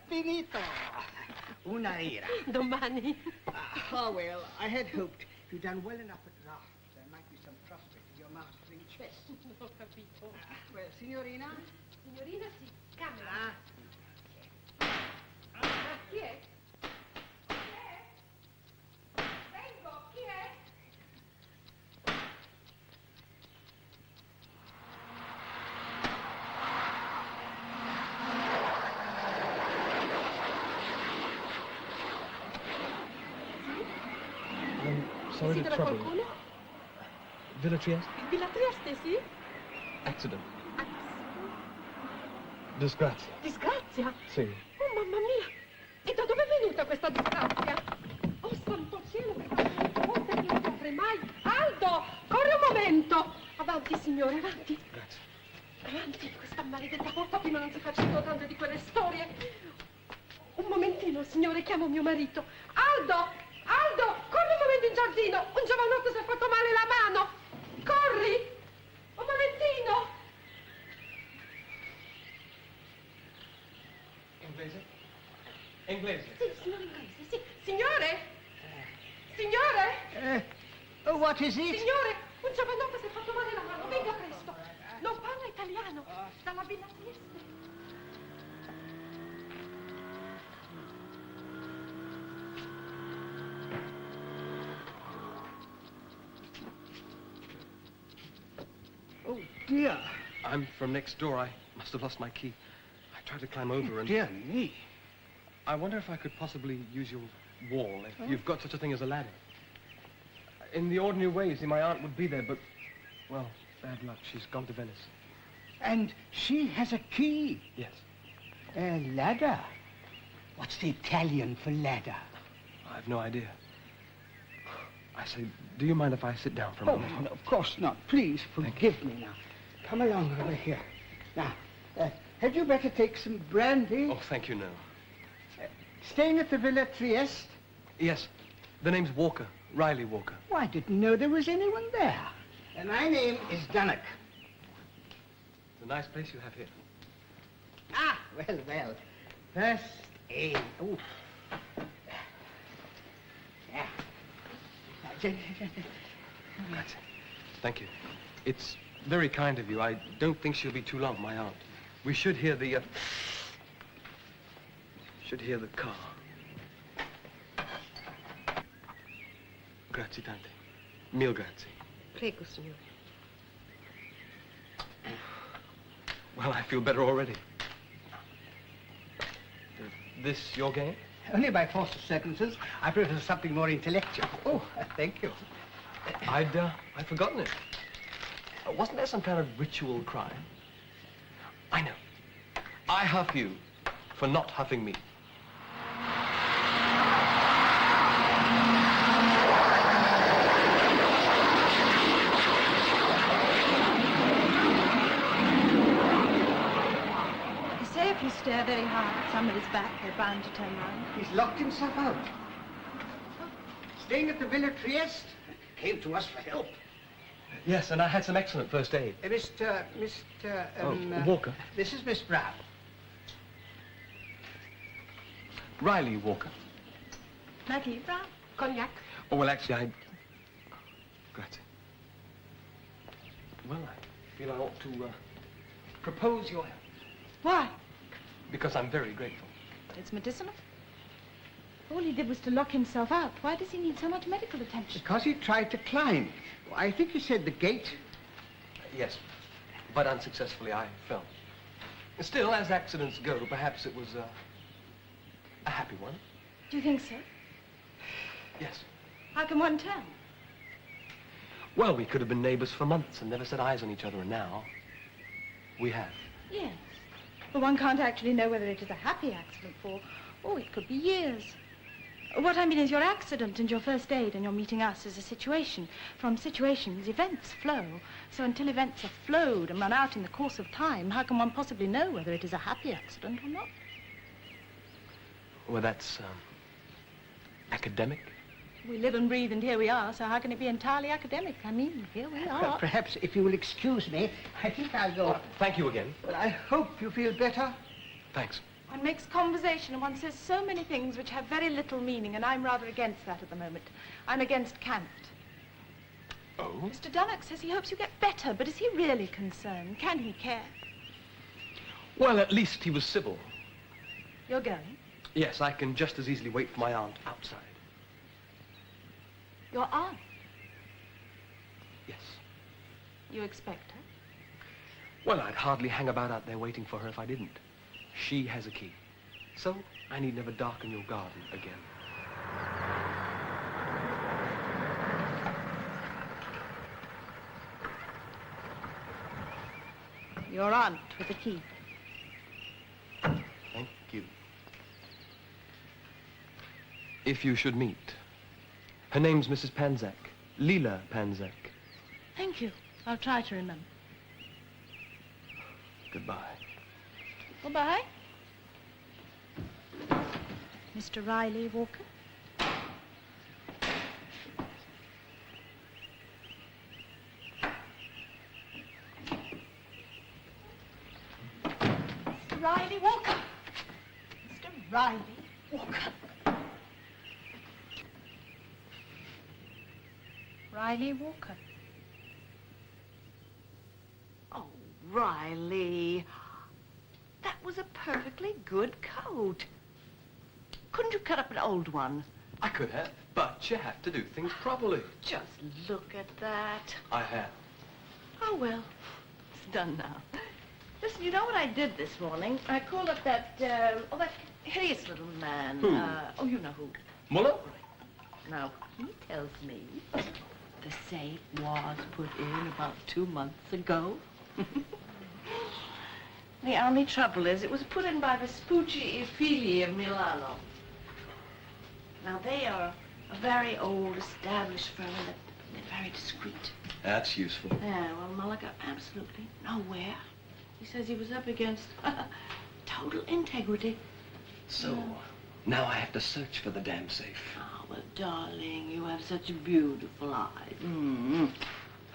Finito. Una ira. Domani. Oh, well, I had hoped you'd done well enough at last. There might be some prospect of your mastering chess. Non ho capito. Well, signorina? Signorina, sì. Camera. Chi è? Chi è? Vengo, chi è? Sorry to Desidera trouble you. qualcuno? Villa Trieste? Villa Trieste, sì? Accident. Disgrazia. Disgrazia? Sì. Oh, mamma mia! E da dove è venuta questa disgrazia? Oh, santo cielo, che non mi apre mai! Aldo! Corri un momento! Avanti, signore, avanti. Grazie. Avanti, questa maledetta porta prima non si facevano tante di quelle storie. Un momentino, signore, chiamo mio marito. Aldo! Aldo! Corri un momento in giardino! Un giovanotto si è fatto male la mano! Corri! Un momentino! Inglese? Inglese. Sì, signore inglese, sì. Signore? Signore? What is it? Signore, un giovanotto si è fatto male la mano, venga presto. Non parla italiano, dalla Villa Trieste. Oh, dear. I'm from next door. I must have lost my key. I tried to climb over and... Dear me. I wonder if I could possibly use your wall, if you've got such a thing as a ladder. In the ordinary way, see, my aunt would be there, but, well, bad luck. She's gone to Venice. And she has a key. Yes. A ladder. What's the Italian for ladder? I've no idea. I say, do you mind if I sit down for a Oh, moment? no, of course not. Please forgive me now. Come along over here. Now, had you better take some brandy? Oh, thank you, no. Staying at the Villa Trieste? Yes. The name's Walker. Riley Walker. Oh, I didn't know there was anyone there. And my name is Dunnock. It's a nice place you have here. Ah, well, well. First aid. Oh. Yeah. Grazie. Thank you. It's very kind of you. I don't think she'll be too long, my aunt. We should hear the, car. Grazie tante. Mille grazie. Prego, signore. Well, I feel better already. This your game? Only by force of circumstances. I prefer something more intellectual. Oh, thank you. I'd forgotten it. Wasn't there some kind of ritual crime? I know. I huff you for not huffing me. They say if you stare very hard at somebody's back, they're bound to turn round. He's locked himself out. Staying at the Villa Trieste. Came to us for help. Yes, and I had some excellent first aid. Walker. This is Miss Brown. Riley Walker. Maggie Brown? Cognac? Oh, well, actually, Grazie. Well, I feel I ought to, propose your help. Why? Because I'm very grateful. It's medicinal. All he did was to lock himself out. Why does he need so much medical attention? Because he tried to climb. I think you said the gate. Yes, but unsuccessfully I fell. Still, as accidents go, perhaps it was a happy one. Do you think so? Yes. How can one tell? Well, we could have been neighbors for months and never set eyes on each other, and now we have. Yes. But one can't actually know whether it is a happy accident for, oh, it could be years. What I mean is your accident and your first aid and your meeting us is a situation. From situations, events flow. So until events are flowed and run out in the course of time, how can one possibly know whether it is a happy accident or not? Well, that's, academic. We live and breathe, and here we are, so how can it be entirely academic? I mean, here we Well, are. perhaps if you will excuse me, I think I'll go. Thank you again. Well, I hope you feel better. Thanks. One makes conversation and one says so many things which have very little meaning, and I'm rather against that at the moment. I'm against cant. Oh? Mr. Dunnock says he hopes you get better, but is he really concerned? Can he care? Well, at least he was civil. You're going? Yes, I can just as easily wait for my aunt outside. Your aunt? Yes. You expect her? Well, I'd hardly hang about out there waiting for her if I didn't. She has a key. So I need never darken your garden again. Your aunt with a key. Thank you. If you should meet, her name's Mrs. Panzak, Leela Panzak. Thank you. I'll try to remember. Goodbye. Goodbye. Mr. Riley Walker. Mr. Riley Walker. Mr. Riley Walker. Riley Walker. Oh, Riley. That was a perfectly good coat. Couldn't you cut up an old one? I could have, but you have to do things properly. Just look at that. I have. Oh, well, it's done now. Listen, you know what I did this morning? I called up that hideous little man. Who? Oh, you know who. Muller? Now, he tells me the safe was put in about 2 months ago. The only trouble is it was put in by Vespucci e Figli of Milano. Now, they are a very old, established firm, and they're very discreet. That's useful. Yeah, well, Muller got absolutely nowhere. He says he was up against total integrity. So, now I have to search for the damn safe. Oh, well, darling, you have such beautiful eyes. Mm-hmm.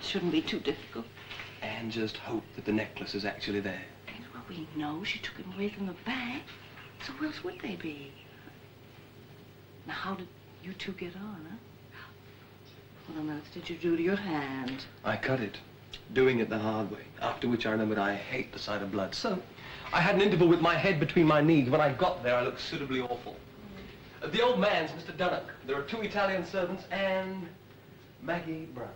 Shouldn't be too difficult. And just hope that the necklace is actually there. Well, we know she took him away from the bank. So where else would they be? Now, how did you two get on, huh? What on earth did you do to your hand? I cut it, doing it the hard way, after which I remembered I hate the sight of blood. So, I had an interval with my head between my knees. When I got there, I looked suitably awful. The old man's Mr. Dunnock. There are 2 Italian servants and Maggie Brown.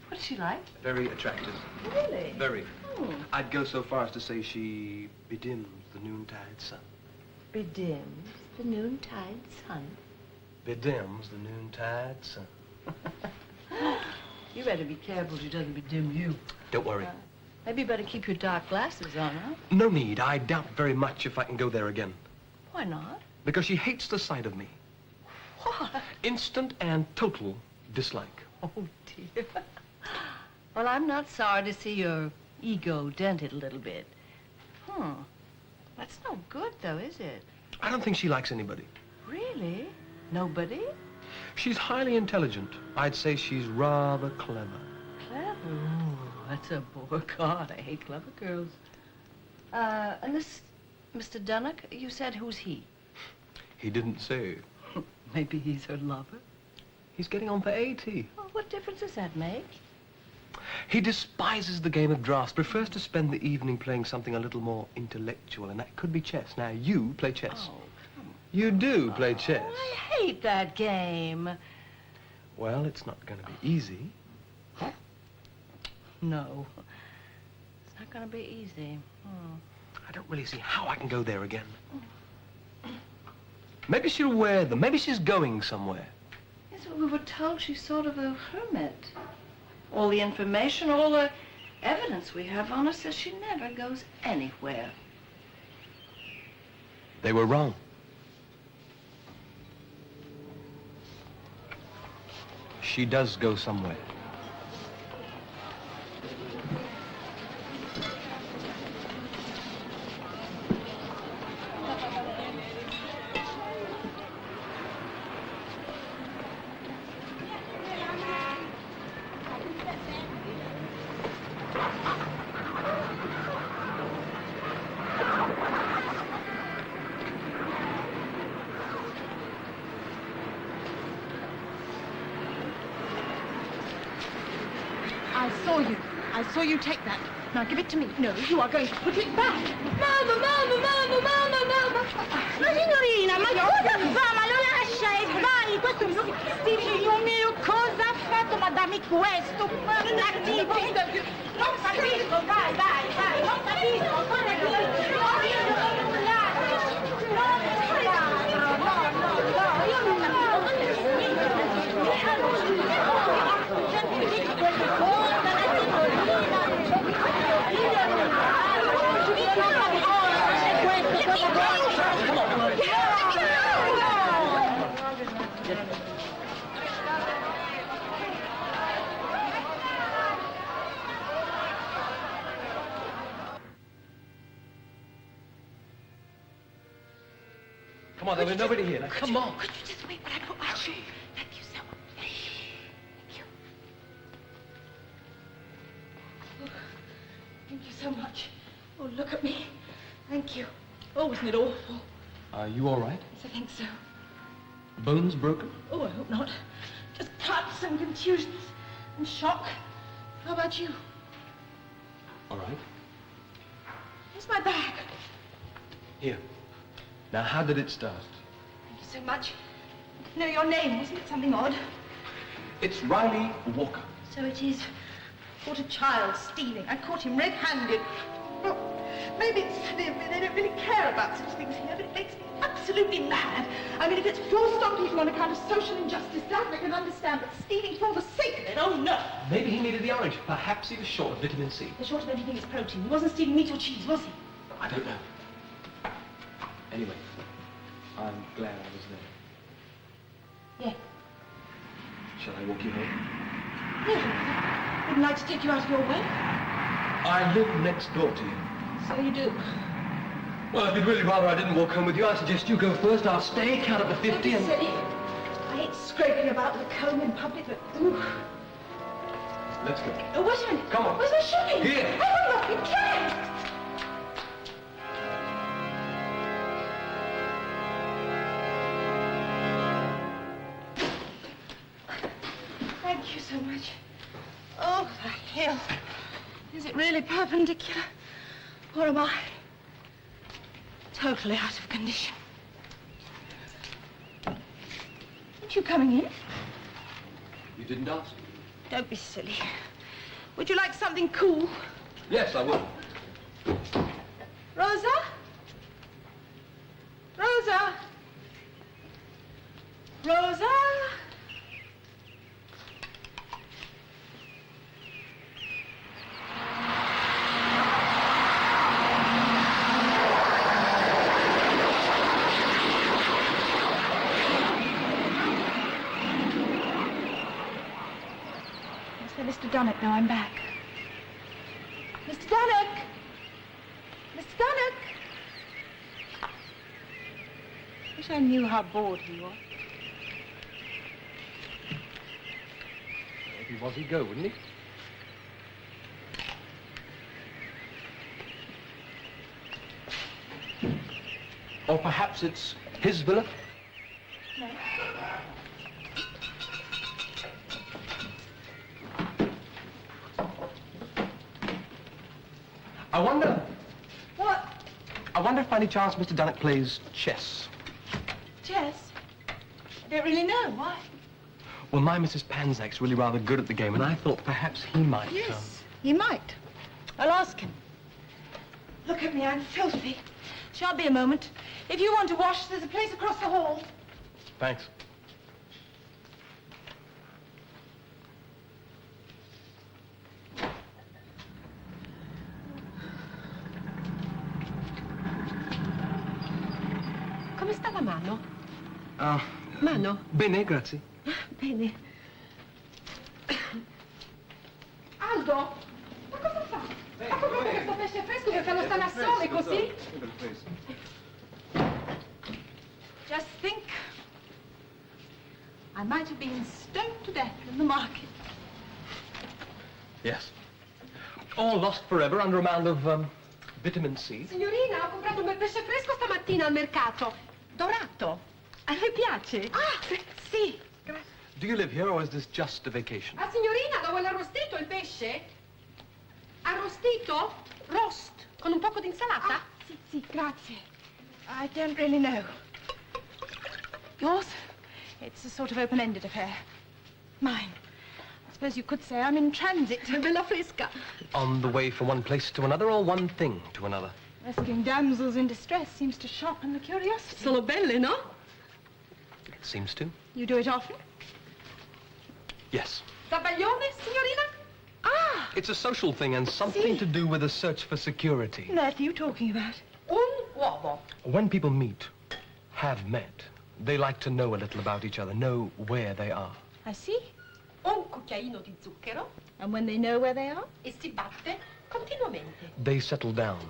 What's she like? Very attractive. Really? Very. Oh. I'd go so far as to say she bedims the noontide sun. Bedims the noontide sun. Bedims the noontide sun. You better be careful she doesn't bedim you. Don't worry. Maybe you better keep your dark glasses on, huh? No need. I doubt very much if I can go there again. Why not? Because she hates the sight of me. What? Instant and total dislike. Oh, dear. Well, I'm not sorry to see your ego dented a little bit. That's no good, though, is it? I don't think she likes anybody. Really? Nobody? She's highly intelligent. I'd say she's rather clever. Clever? Ooh, that's a bore. God, I hate clever girls. And this Mr. Dunnock, you said who's he? He didn't say. Maybe he's her lover? He's getting on for 80. Well, what difference does that make? He despises the game of drafts, prefers to spend the evening playing something a little more intellectual, and that could be chess. Now, you play chess. Oh, You do play chess. I hate that game. Well, it's not going to be easy. No. It's not going to be easy. I don't really see how I can go there again. Maybe she'll wear them. Maybe she's going somewhere. Yes, well, we were told she's sort of a hermit. All the information, all the evidence we have on her says she never goes anywhere. They were wrong. She does go somewhere. I saw you. I saw you take that. Now give it to me. No, you are going to put it back. Mamma, mamma, mamma, mamma, mamma. Ma signorina, ma cosa fa? Ma lo lascia e vai! Questo figlio mio, cosa ha fatto? Ma dammi questo, cattivo! Non capisco, vai, vai, vai! Non capisco, cosa dici? No, io non ho nullato! Non nullato! No, no, no, io non capisco! Sempre dici queste cose, la signorina! Io non Come on, there'll be nobody here. Now, come on. Could you just wait while I put my shoe? Thank you so much. Thank you. Oh, thank you so much. Oh, look at me. Thank you. Oh, wasn't it awful? Are you all right? Yes, I think so. Bones broken? Oh, I hope not. Just cuts and contusions and shock. How about you? All right. Where's my bag? Here. Now, how did it start? Thank you so much. No, your name, wasn't it something odd? It's Riley Walker. So it is. Caught a child stealing. I caught him red-handed. Well, maybe it's, they don't really care about such things here, but it makes me absolutely mad. I mean, if it's forced on people on account of social injustice, that I can understand, but stealing for the sake of it, oh no! Maybe he needed the orange. Perhaps he was short of vitamin C. They're short of anything as protein. He wasn't stealing meat or cheese, was he? I don't know. Anyway, I'm glad I was there. Yeah. Shall I walk you home? Yeah. Wouldn't like to take you out of your way. I live next door to you. So you do. Well, if you'd really rather I didn't walk home with you, I suggest you go first. I'll stay, count up to 50 and... Silly. I hate scraping about with a comb in public, but... Ooh. Let's go. Oh, wait a minute. Come on. Where's my shopping? Here. I will not be trapped. Thank you so much. Oh, the hell. Is it really perpendicular? Or am I totally out of condition? Aren't you coming in? You didn't ask? Don't be silly. Would you like something cool? Yes, I would. Rosa? Rosa? Rosa? Mr. Dunnock, now I'm back. Mr. Dunnock! Mr. Dunnock! Wish I knew how bored he was. If he was, he'd go, wouldn't he? Or perhaps it's his villa? No. I wonder... What? I wonder if by any chance Mr. Dunnock plays chess. Chess? I don't really know. Why? Well, my Mrs. Panzak's really rather good at the game, and I thought perhaps he might... Yes, he might. I'll ask him. Look at me, I'm filthy. Shan't be a moment. If you want to wash, there's a place across the hall. Thanks. Come sta la mano? Ah, Mano? bene, grazie. Bene. Aldo, ma cosa fa? Ha comprato questo pesce fresco perché lo stanno a sole così? Just think. I might have been stoned to death in the market. Yes. All lost forever under a mound of vitamin C. Signorina, ho comprato un bel pesce fresco stamattina al mercato. Dorato. A lei piace? Ah, sì. Do you live here, or is this just a vacation? Ah, signorina, lo vuole arrostito cotto il pesce? Arrostito? Roast, con un poco di insalata? Sì, grazie. I don't really know. Yours? It's a sort of open-ended affair. Mine. I suppose you could say I'm in transit. Bella fresca. On the way from one place to another or one thing to another? Rescuing damsels in distress seems to sharpen the curiosity. Sono belle, no? It seems to. You do it often? Yes. Tabaglione, signorina? Ah! It's a social thing and something to do with a search for security. What are you talking about? Un uovo. When people meet, have met, they like to know a little about each other, know where they are. I see. Un cucchiaino di zucchero And when they know where they are? e si batte continuamente. They settle down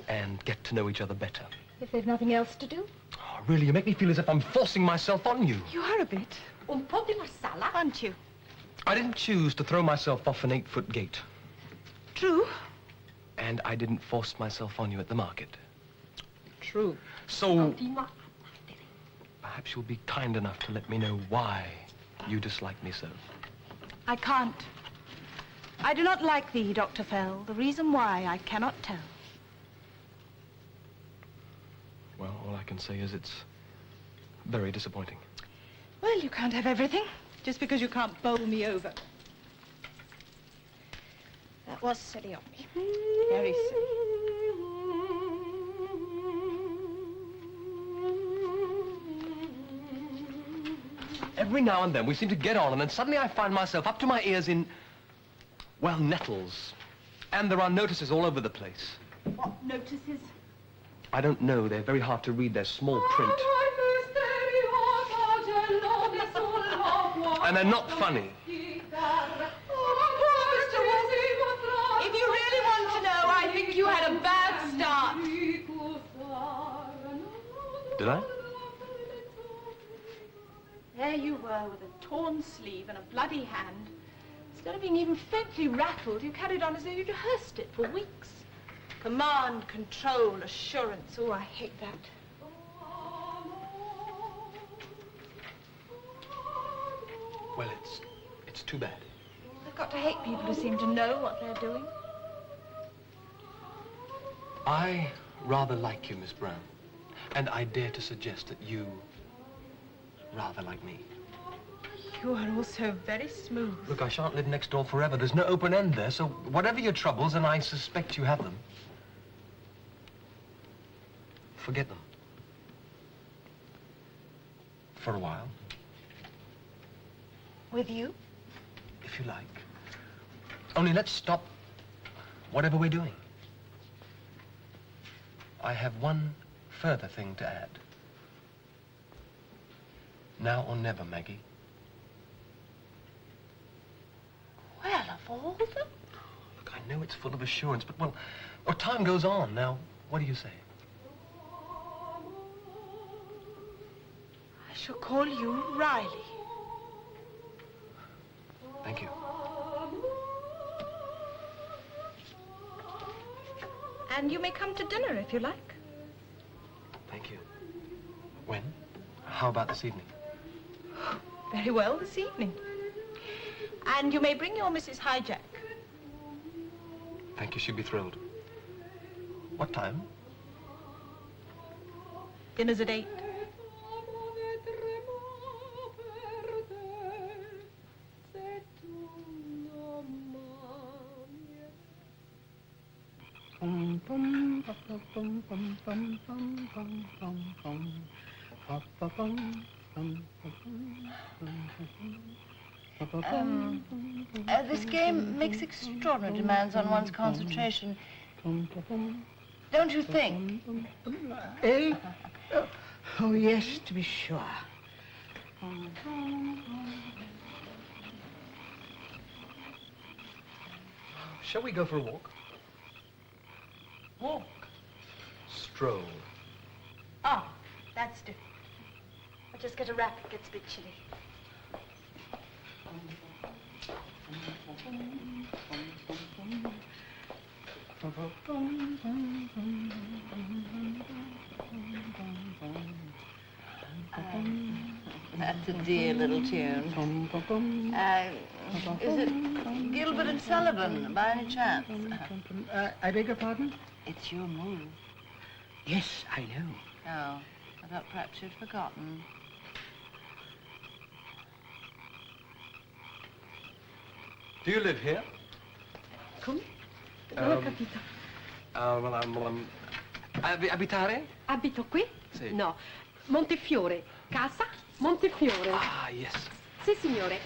and get to know each other better. If they've nothing else to do? Oh, really, you make me feel as if I'm forcing myself on you. You are a bit, Un po' di marsala. aren't you? I didn't choose to throw myself off an 8-foot gate. True. And I didn't force myself on you at the market. True. So Continua a battere. perhaps you'll be kind enough to let me know why you dislike me so. I can't. I do not like thee, Dr. Fell. The reason why I cannot tell. Well, all I can say is it's very disappointing. Well, you can't have everything, just because you can't bowl me over. That was silly of me. Very silly. Every now and then we seem to get on, and then suddenly I find myself up to my ears in, well, nettles. And there are notices all over the place. What notices? I don't know. They're very hard to read. They're small print. And they're not funny. If you really want to know, I think you had a bad start. Did I? There you were with a torn sleeve and a bloody hand. Instead of being even faintly rattled, you carried on as though you'd rehearsed it for weeks. Command, control, assurance. Oh, I hate that. Well, it's too bad. I've got to hate people who seem to know what they're doing. I rather like you, Miss Brown. And I dare to suggest that you rather like me. You are also very smooth. Look, I shan't live next door forever. There's no open end there, so whatever your troubles, and I suspect you have them, forget them. For a while, With you? if you like. Only let's stop whatever we're doing. I have one further thing to add. Now or never, Maggie. Well, of all the... Look, I know it's full of assurance, but, well, time goes on. Now, what do you say? I shall call you Riley. Thank you. And you may come to dinner if you like. Thank you. When? How about this evening? Very well, this evening. And you may bring your Mrs. Hijack. Thank you, she'd be thrilled. What time? Dinner's at 8. This game makes extraordinary demands on one's concentration. Don't you think? Eh? Oh, yes, to be sure. Shall we go for a walk? Walk. Stroll. Oh, that's different. I'll just get a wrap. It gets a bit chilly. That's a dear little tune. Is it Gilbert and Sullivan, by any chance? I beg your pardon? It's your move. Yes, I know. Oh, I thought perhaps you'd forgotten. Do you live here? Come? Non ho capito. Abitare? Abito qui? Sì. No. Montefiore. Casa? Montefiore. Ah, yes. Sì, signore.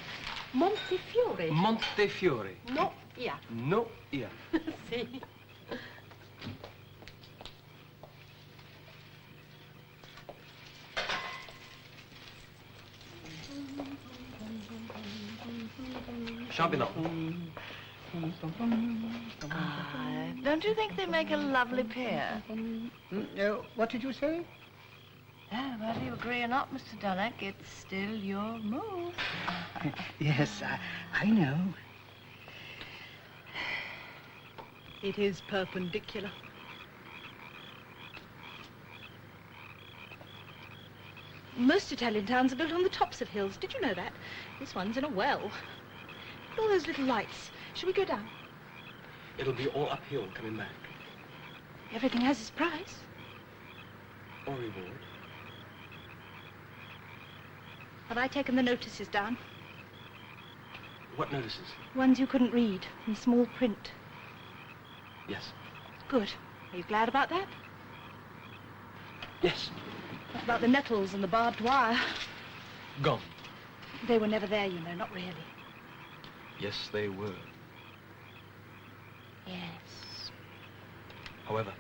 Montefiore. Montefiore. No, yeah. No, yeah. Sì. Shan't be long. Don't you think they make a lovely pair? What did you say? Whether you agree or not, Mr. Dunnock, it's still your move. Yes, I know. It is perpendicular. Most Italian towns are built on the tops of hills. Did you know that? This one's in a well. Look at all those little lights. Shall we go down? It'll be all uphill coming back. Everything has its price. Or reward. Have I taken the notices down? What notices? Ones you couldn't read, in small print. Yes. Good. Are you glad about that? Yes. What about the nettles and the barbed wire? Gone. They were never there, you know, not really. Yes, they were. Yes. However,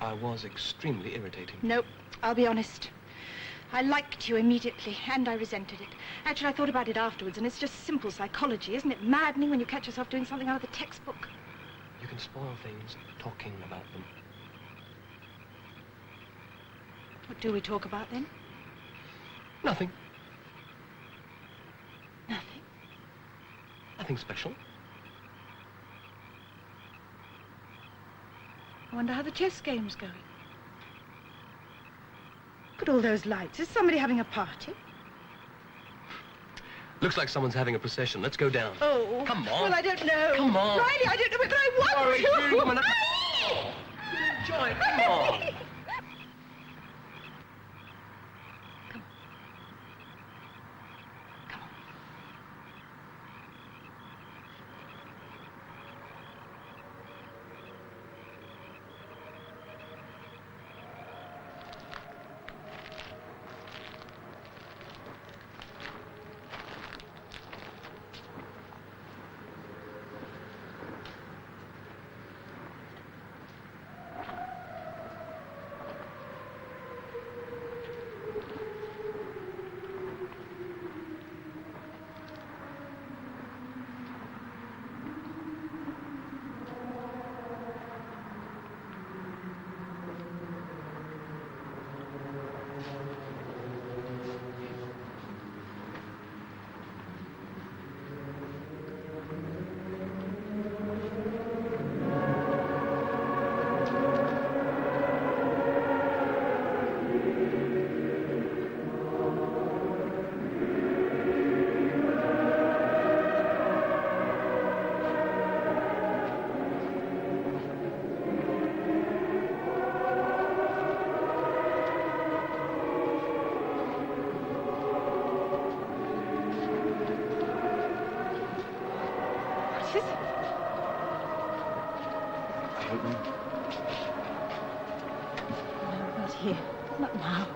I was extremely irritating. Nope, I'll be honest. I liked you immediately, and I resented it. Actually, I thought about it afterwards, and it's just simple psychology. Isn't it maddening when you catch yourself doing something out of the textbook? You can spoil things talking about them. What do we talk about, then? Nothing. Nothing. Nothing special. I wonder how the chess game's going. Look at all those lights. Is somebody having a party? Looks like someone's having a procession. Let's go down. Oh. Come on. Well, I don't know. Come on. Riley, I don't know whether I want Sorry, to. come on. Enjoy it. Come on. Here. Not now.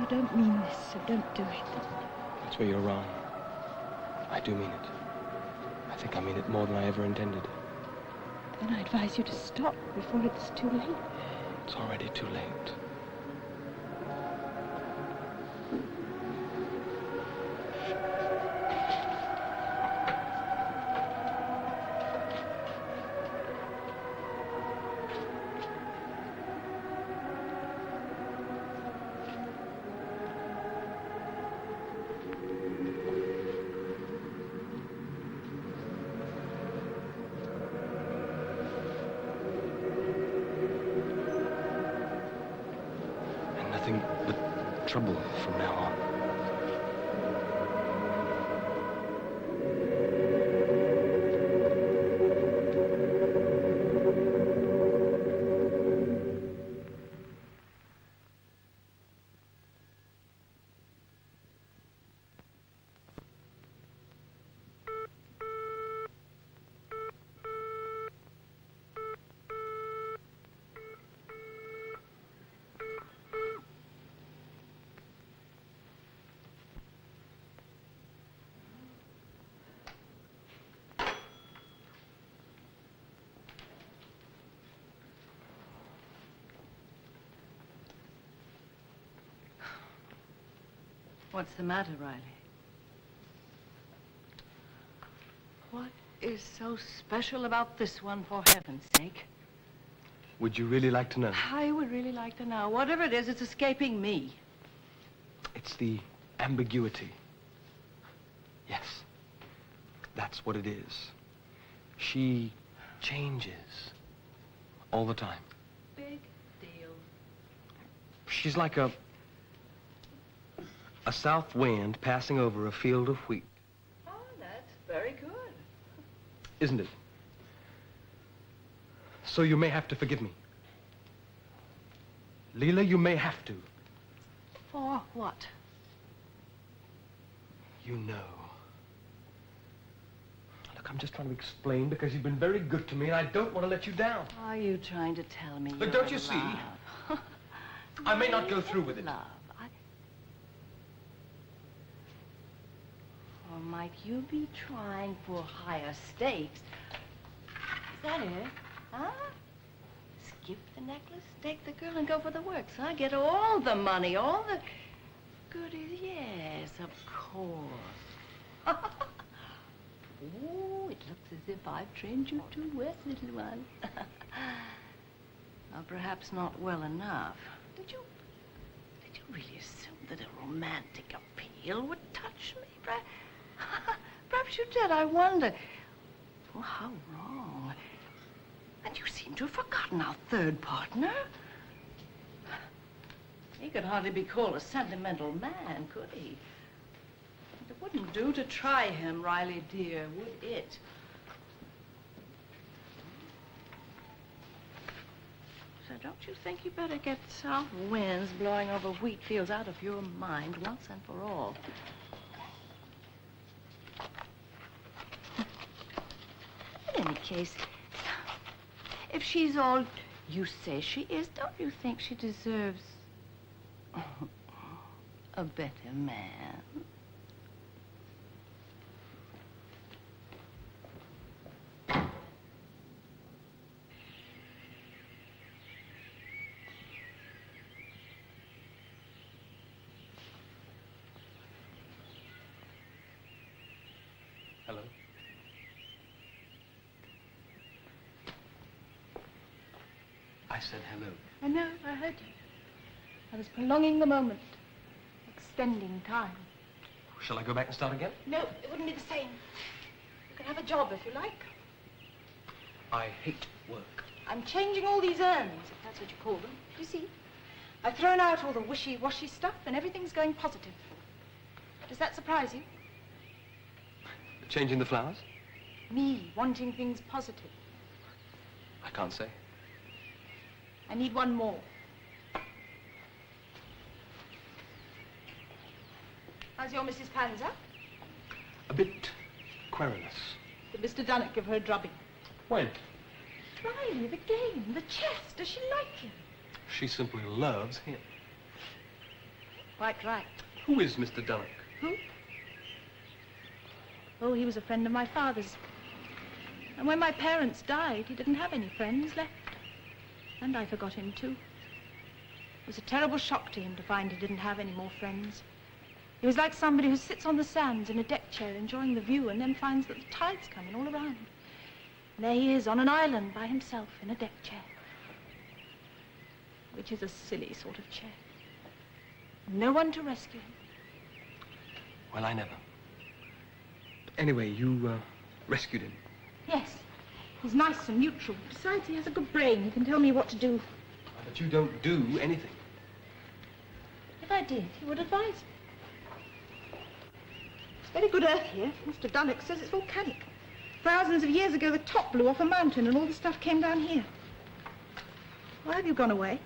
You don't mean this, so don't do it. That's where you're wrong. I do mean it. I think I mean it more than I ever intended. Then I advise you to stop before it's too late. It's already too late. trouble from now on. What's the matter, Riley? What is so special about this one, for heaven's sake? Would you really like to know? I would really like to know. Whatever it is, it's escaping me. It's the ambiguity. Yes, that's what it is. She changes all the time. Big deal. She's like a south wind passing over a field of wheat. Oh, that's very good. Isn't it? So you may have to forgive me. Leela, you may have to. For what? You know. Look, I'm just trying to explain because you've been very good to me and I don't want to let you down. Are you trying to tell me? Look, don't you see? I may not go through with it. Love. Or might you be trying for higher stakes? Is that it? Huh? Skip the necklace, take the girl, and go for the works, huh? Get all the money, all the goodies. Yes, of course. Oh, it looks as if I've trained you too well, little one. Well, perhaps not well enough. Did you really assume that a romantic appeal would touch me? Perhaps you did, I wonder. Oh, how wrong. And you seem to have forgotten our third partner. He could hardly be called a sentimental man, could he? It wouldn't do to try him, Riley dear, would it? So don't you think you better get south winds blowing over wheat fields out of your mind once and for all? In any case, if she's all you say she is, don't you think she deserves a better man? Hello? I said hello. I know, I heard you. I was prolonging the moment, extending time. Shall I go back and start again? No, it wouldn't be the same. You can have a job if you like. I hate work. I'm changing all these urns, if that's what you call them. You see, I've thrown out all the wishy-washy stuff and everything's going positive. Does that surprise you? Changing the flowers? Me wanting things positive. I can't say. I need one more. How's your Mrs. Panzer? A bit querulous. Did Mr. Dunnock give her a drubbing? When? Riley, the game, the chess. Does she like him? She simply loves him. Quite right. Who is Mr. Dunnock? Who? Oh, he was a friend of my father's. And when my parents died, he didn't have any friends left. And I forgot him, too. It was a terrible shock to him to find he didn't have any more friends. He was like somebody who sits on the sands in a deck chair enjoying the view and then finds that the tide's coming all around. And there he is on an island by himself in a deck chair. Which is a silly sort of chair. No one to rescue him. Well, I never. Anyway, you rescued him. Yes. He's nice and neutral. Besides, he has a good brain. He can tell me what to do. But you don't do anything. If I I did. He would advise me. It's very good earth here. Mr. Dunnock says it's volcanic. Thousands of years ago, the top blew off a mountain and all the stuff came down here. Why have you gone away?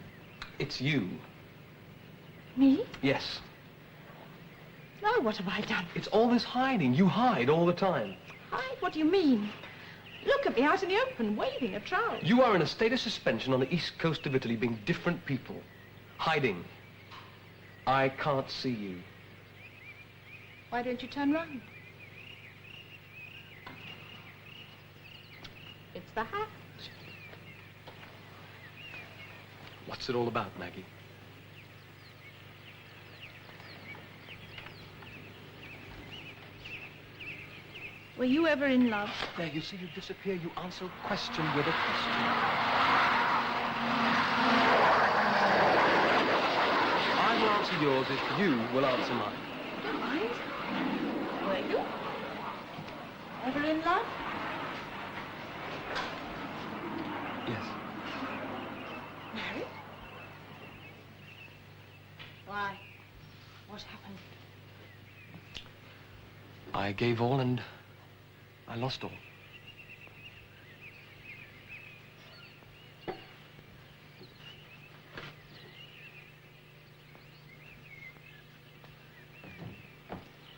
It's you. Me? Yes. No, what have I done? It's all this hiding. You hide all the time. Hide? What do you mean? Look at me out in the open, waving a trowel. You are in a state of suspension on the east coast of Italy, being different people. Hiding. I can't see you. Why don't you turn round? It's the hat. What's it all about, Maggie? Were you ever in love? There, you see, you disappear. You answer a question with a question. I will answer yours if you will answer mine. Don't mind. Were you? Ever in love? Yes. Married? Why? What happened? I gave all and I lost all.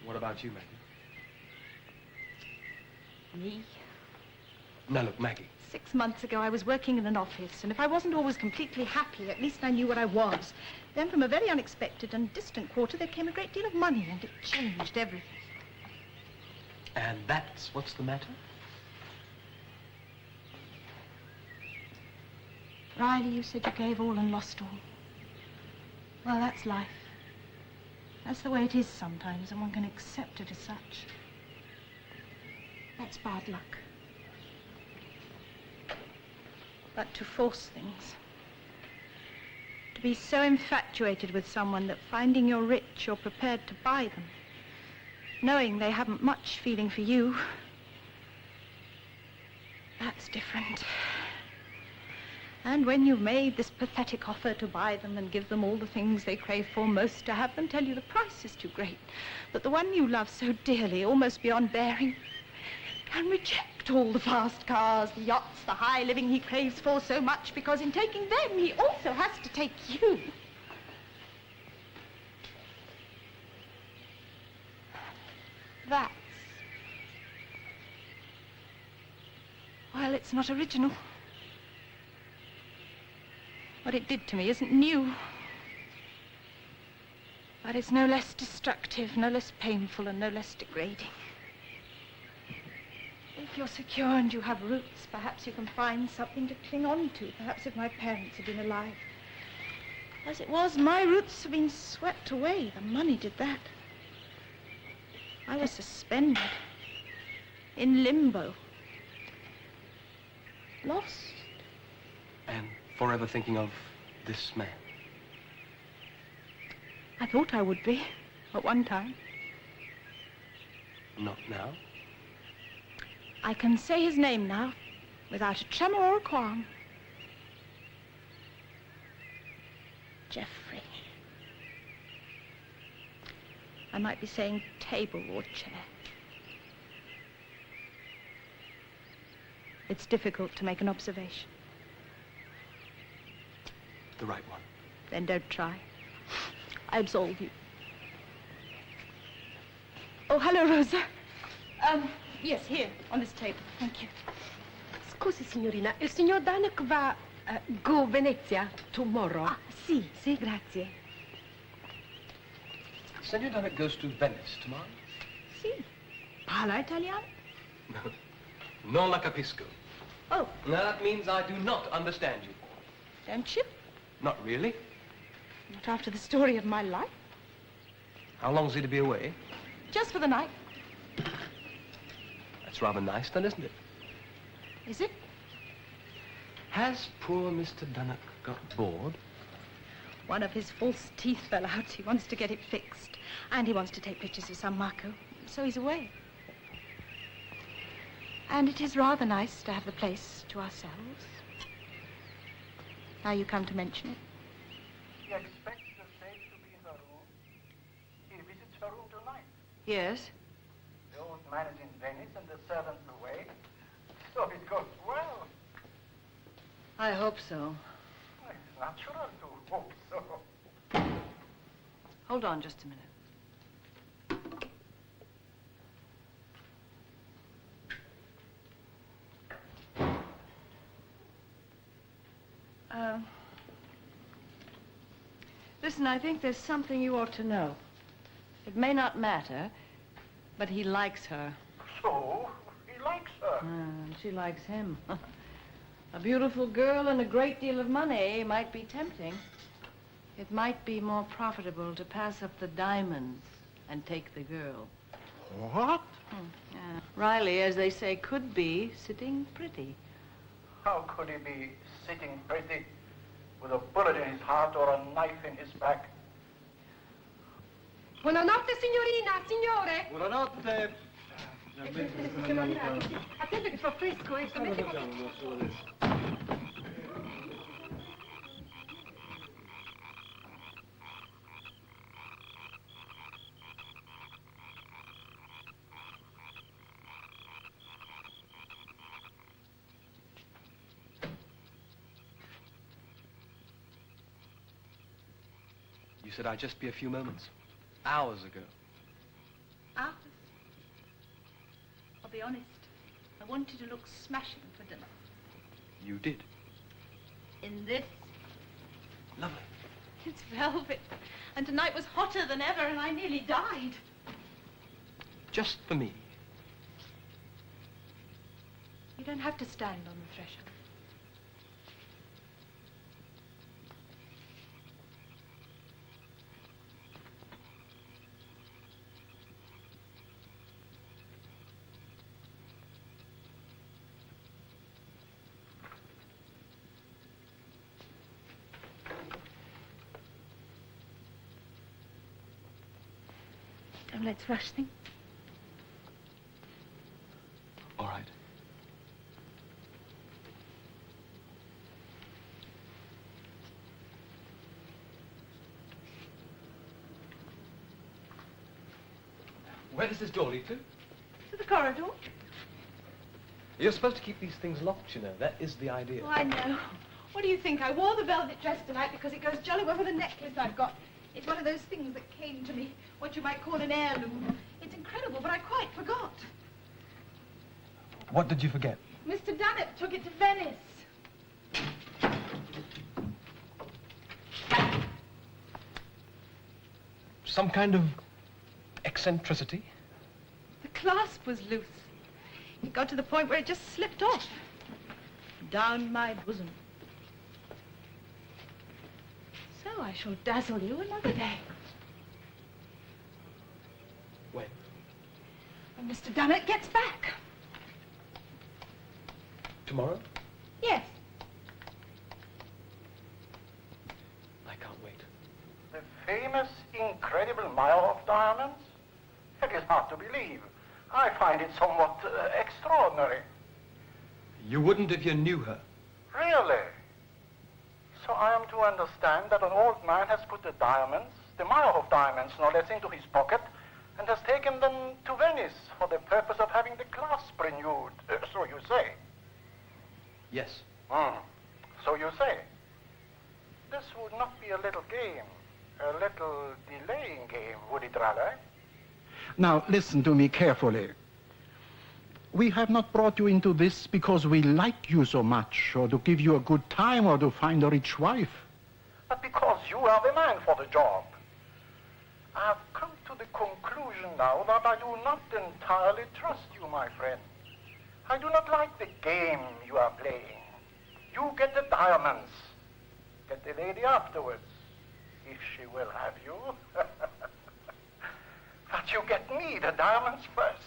What about you, Maggie? Me? Now look, Maggie. 6 months ago, I was working in an office, and if I wasn't always completely happy, at least I knew what I was. Then from a very unexpected and distant quarter, there came a great deal of money, and it changed everything. And that's what's the matter? Riley, you said you gave all and lost all. Well, that's life. That's the way it is sometimes, and one can accept it as such. That's bad luck. But to force things, to be so infatuated with someone that finding you're rich, you're prepared to buy them, knowing they haven't much feeling for you, that's different. And when you've made this pathetic offer to buy them and give them all the things they crave for most, to have them tell you the price is too great, that the one you love so dearly, almost beyond bearing, can reject all the fast cars, the yachts, the high living he craves for so much, because in taking them, he also has to take you. That's... well, it's not original. What it did to me isn't new. But it's no less destructive, no less painful, and no less degrading. If you're secure and you have roots, perhaps you can find something to cling on to. Perhaps if my parents had been alive. As it was, my roots have been swept away. The money did that. I was suspended. In limbo. Lost. And forever thinking of this man. I thought I would be, at one time. Not now. I can say his name now, without a tremor or a qualm. Geoffrey. I might be saying table or chair. It's difficult to make an observation. The right one. Then don't try. I absolve you. Oh, hello, Rosa. Yes, here, on this table. Thank you. Scusi, signorina, il signor Dunnock va go Venezia tomorrow. Ah, sì, sì, grazie. Senor Dunnock goes to Venice tomorrow? Sì. Parla italiano? No. Non la capisco. Oh, Now that means I do not understand you. don't you? Not really. Not after the story of my life. How long is he to be away? Just for the night. That's rather nice then, isn't it? Is it? Has poor Mr. Dunnock got bored? One of his false teeth fell out. He wants to get it fixed. And he wants to take pictures of San Marco. So he's away. And it is rather nice to have the place to ourselves. Now you come to mention it. He expects the stage to be in the room. Yes? The old man is in Venice and the servants away. So it goes well. I hope so. It's natural to hope so. Hold on just a minute. Listen, I think there's something you ought to know. It may not matter, but he likes her. So, he likes her. And she likes him. A beautiful girl and a great deal of money might be tempting. It might be more profitable to pass up the diamonds and take the girl. What? Yeah. Riley, as they say, could be sitting pretty. How could he be sitting pretty with a bullet in his heart or a knife in his back? Buonanotte, signorina, signore. Buonanotte. Attende che fa fresco, You said I'd just be a few moments. Hours ago. Hours? I'll be honest. I wanted to look smashing for dinner. You did. In this, Lovely. it's velvet. And tonight was hotter than ever, and I nearly died. Just for me. You don't have to stand on the threshold. Don't let's rush things. All right. Where does this door lead to? To the corridor. You're supposed to keep these things locked, you know. That is the idea. Oh, I know. What do you think? I wore the velvet dress tonight because it goes jolly well with the necklace I've got. It's one of those things that came to me, what you might call an heirloom. It's incredible, but I quite forgot. What did you forget? Mr. Dunnett took it to Venice. Some kind of eccentricity? The clasp was loose. It got to the point where it just slipped off. Down my bosom. So I shall dazzle you another day. When? When Mr. Dunnett gets back. Tomorrow? Yes. I can't wait. The famous, incredible mile of diamonds? It is hard to believe. I find it somewhat extraordinary. You wouldn't if you knew her. Really? So I am to understand that an old man has put the diamonds, the mile of diamonds no less, into his pocket and has taken them to Venice for the purpose of having the clasp renewed. So you say? Yes. So you say? This would not be a little game, a little delaying game, would it, Raleigh? Now, listen to me carefully. We have not brought you into this because we like you so much, or to give you a good time, or to find a rich wife. But because you are the man for the job. I have come to the conclusion now that I do not entirely trust you, my friend. I do not like the game you are playing. You get the diamonds. Get the lady afterwards, if she will have you. But you get me the diamonds first.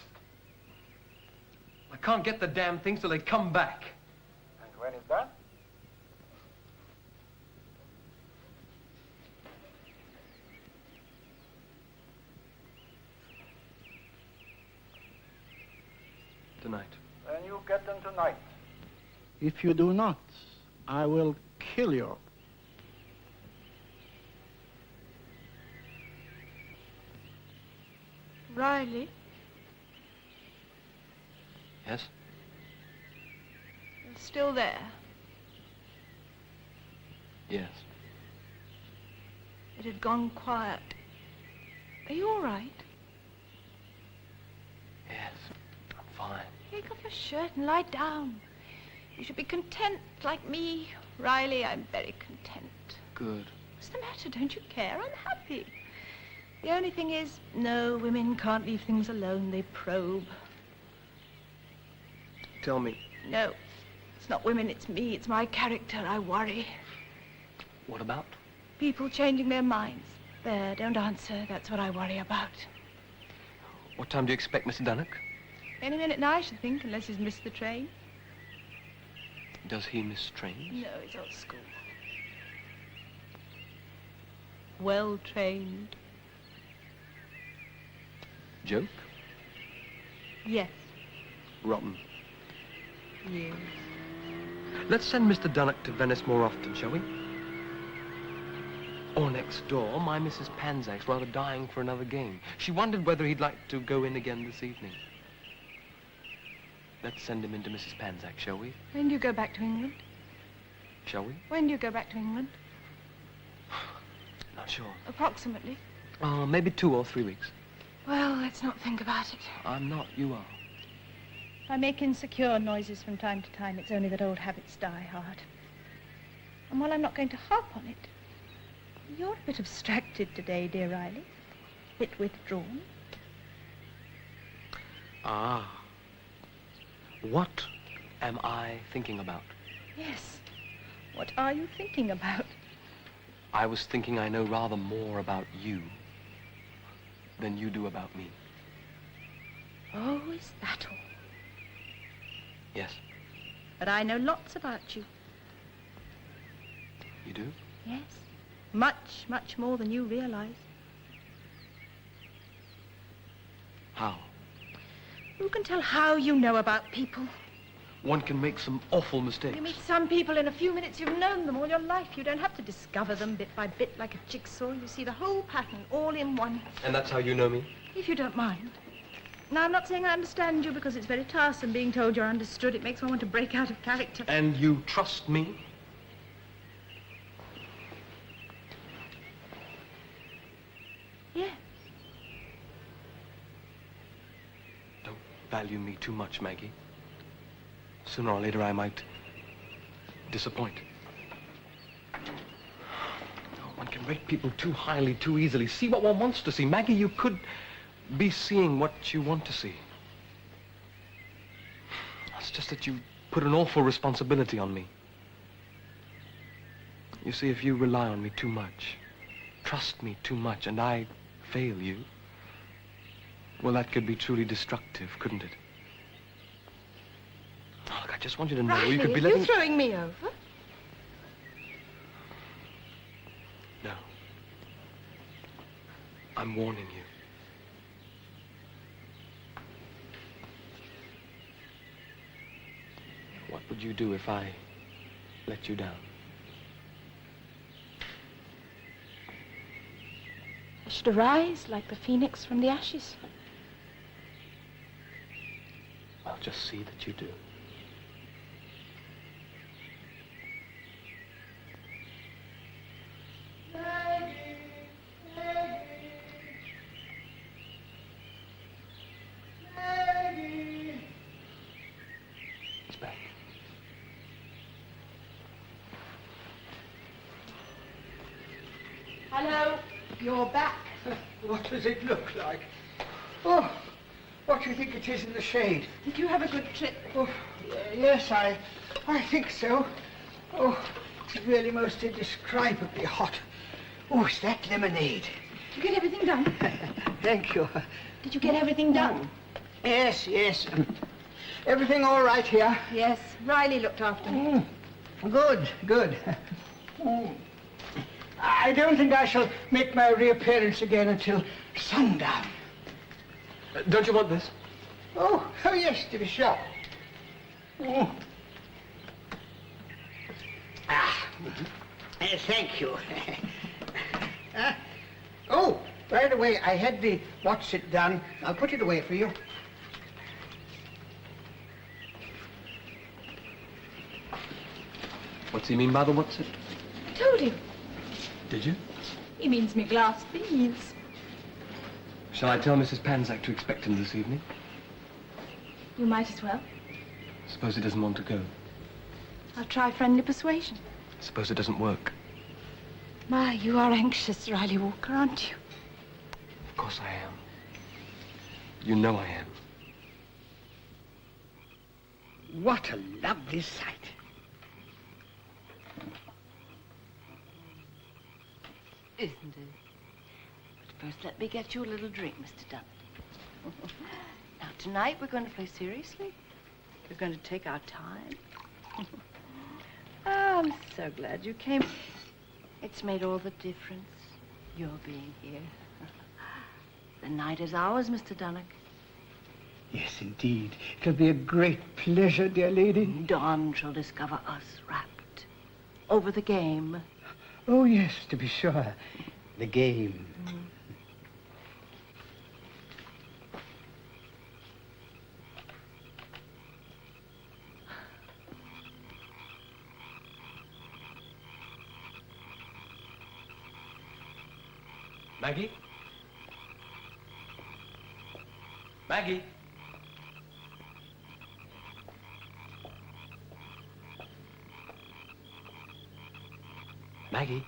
I can't get the damn things till they come back. And when is that? Tonight. Then you get them tonight. If you do not, I will kill you. Riley, Yes? you're still there. Yes. It had gone quiet. Are you all right? Yes. I'm fine. Take off your shirt and lie down. You should be content like me. Riley, I'm very content. Good. What's the matter? Don't you care? I'm happy. The only thing is, no, women can't leave things alone. They probe. Tell me, No, it's not women, it's me. It's my character. I worry. what about? People changing their minds. There, don't answer. That's what I worry about. What time do you expect Mr. Dunnock? Any minute now, I should think, unless he's missed the train. Does he miss trains? No, he's old school. Well trained. Joke? Yes. Rotten. Yes. Let's send Mr. Dunnock to Venice more often, shall we? Or next door, my Mrs. Panzak's rather dying for another game. She wondered whether he'd like to go in again this evening. Let's send him into Mrs. Panzak, shall we? When do you go back to England? Shall we? When do you go back to England? Not sure. Approximately. Maybe 2 or 3 weeks. Well, let's not think about it. I'm not. You are. I make insecure noises from time to time. It's only that old habits die hard. And while I'm not going to harp on it, you're a bit abstracted today, dear Riley. A bit withdrawn. Ah. What am I thinking about? Yes. What are you thinking about? I was thinking I know rather more about you than you do about me. Oh, is that all? Yes. But I know lots about you. You do? Yes. Much, much more than you realize. How? Who can tell how you know about people? One can make some awful mistakes. You meet some people in a few minutes, you've known them all your life. You don't have to discover them bit by bit like a jigsaw. You see the whole pattern all in one. And that's how you know me? If you don't mind. Now, I'm not saying I understand you because it's very tiresome being told you're understood. It makes one want to break out of character. And you trust me? Yes. Don't value me too much, Maggie. Sooner or later I might disappoint. Oh, one can rate people too highly, too easily. See what one wants to see. Maggie, you could be seeing what you want to see. It's just that you put an awful responsibility on me. You see, if you rely on me too much, trust me too much, and I fail you, well, that could be truly destructive, couldn't it? Oh, look, I just want you to know Riley, you could be are living... you throwing me over? No. I'm warning you. What would you do if I let you down? I should arise like the phoenix from the ashes. Well, just see that you do. It's back. Hello, you're back. What does it look like? Oh, what do you think it is in the shade? Did you have a good trip? Oh, yes, I think so. Oh, it's really most indescribably hot. Oh, is that lemonade? Did you get everything done? Thank you. Did you get everything done? Yes, yes. Everything all right here? Yes, Riley looked after me. Good, good. I don't think I shall make my reappearance again until sundown. Don't you want this? Oh, yes, to be sure. Thank you. Oh, By the way, I had the what's it done. I'll put it away for you. What's he mean by the what's it? I told him. Did you? He means me glass beads. Shall I tell Mrs. Panzak to expect him this evening? You might as well. Suppose he doesn't want to go. I'll try friendly persuasion. Suppose it doesn't work. My, you are anxious, Riley Walker, aren't you? Of course I am. You know I am. What a lovely sight. Isn't it? But first, let me get you a little drink, Mr. Dunn. Now, tonight we're going to play seriously. We're going to take our time. Oh, I'm so glad you came. It's made all the difference, your being here. The night is ours, Mr. Dunnock. Yes, indeed. It'll be a great pleasure, dear lady. Dawn shall discover us wrapped over the game. Oh, yes, to be sure. The game. Maggie? Maggie? Maggie?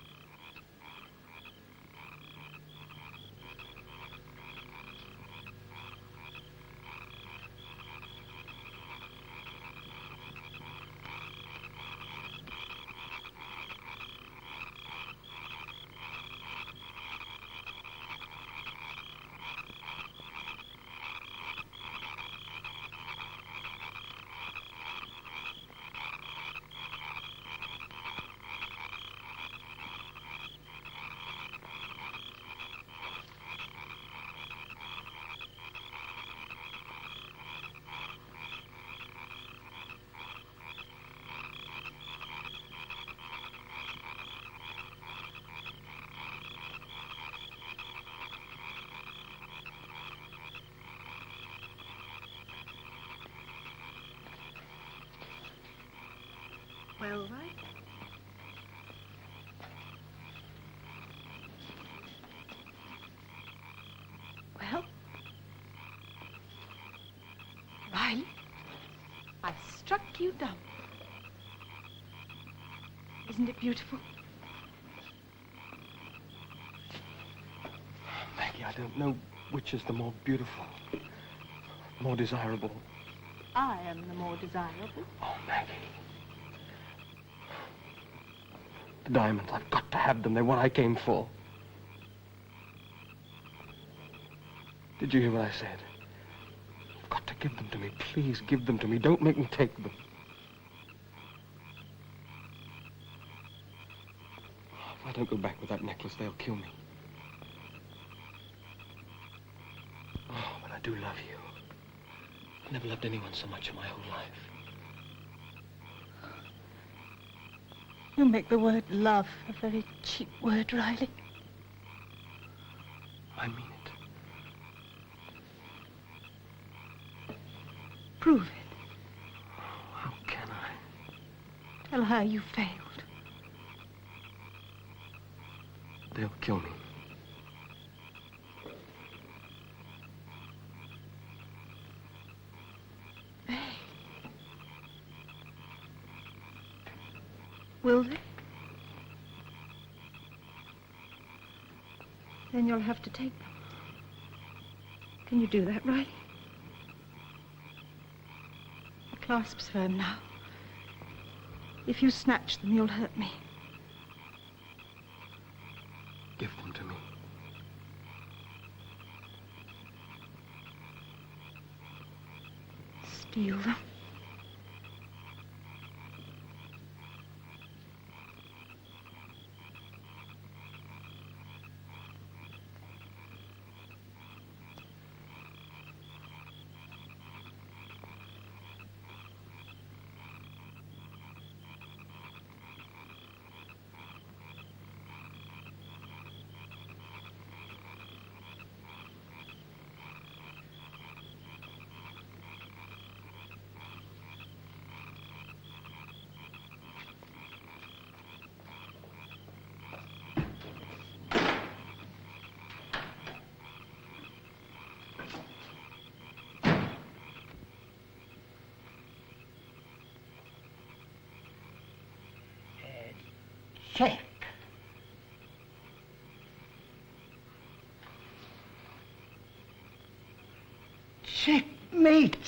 Well, right. Well? Riley, I've struck you dumb. Isn't it beautiful? Maggie, I don't know which is the more beautiful, more desirable. I am the more desirable. Oh, Maggie. The diamonds, I've got to have them. They're what I came for. Did you hear what I said? You've got to give them to me. Please give them to me. Don't make me take them. If I don't go back with that necklace, they'll kill me. Oh, but I do love you. I never loved anyone so much in my whole life. You make the word love a very cheap word, Riley. I mean it. Prove it. How can I? Tell her you failed. They'll kill me. Will they? Then you'll have to take them. Can you do that, Riley? The clasp's firm now. If you snatch them, you'll hurt me. Give them to me. Steal them. check. Checkmate.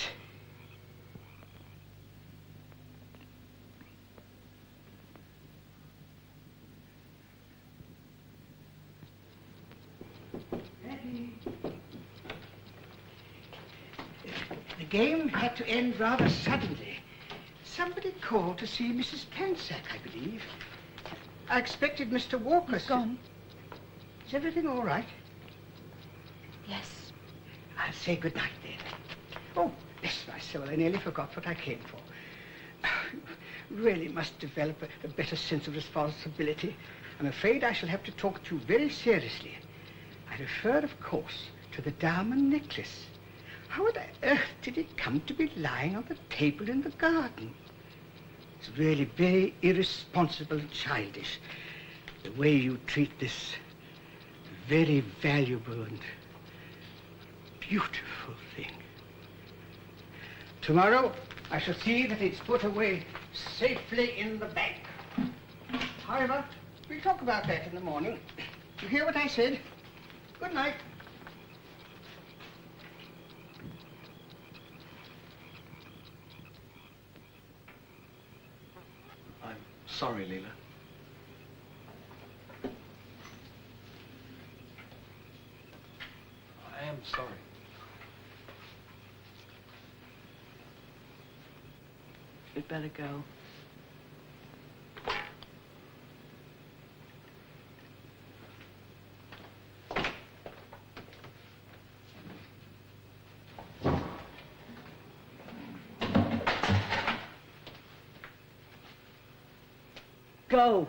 The game had to end rather suddenly. Somebody called to see Mrs. Pensack, I believe. I expected Mr. Walker. He's gone. Is everything all right? Yes. I'll say good night then. Oh, bless my soul, I nearly forgot what I came for. Really must develop a better sense of responsibility. I'm afraid I shall have to talk to you very seriously. I refer, of course, to the diamond necklace. How on earth did it come to be lying on the table in the garden? It's really very irresponsible and childish, the way you treat this very valuable and beautiful thing. Tomorrow, I shall see that it's put away safely in the bank. However, we'll talk about that in the morning. You hear what I said? Good night. I'm sorry, Leela. I am sorry. You'd better go. Go.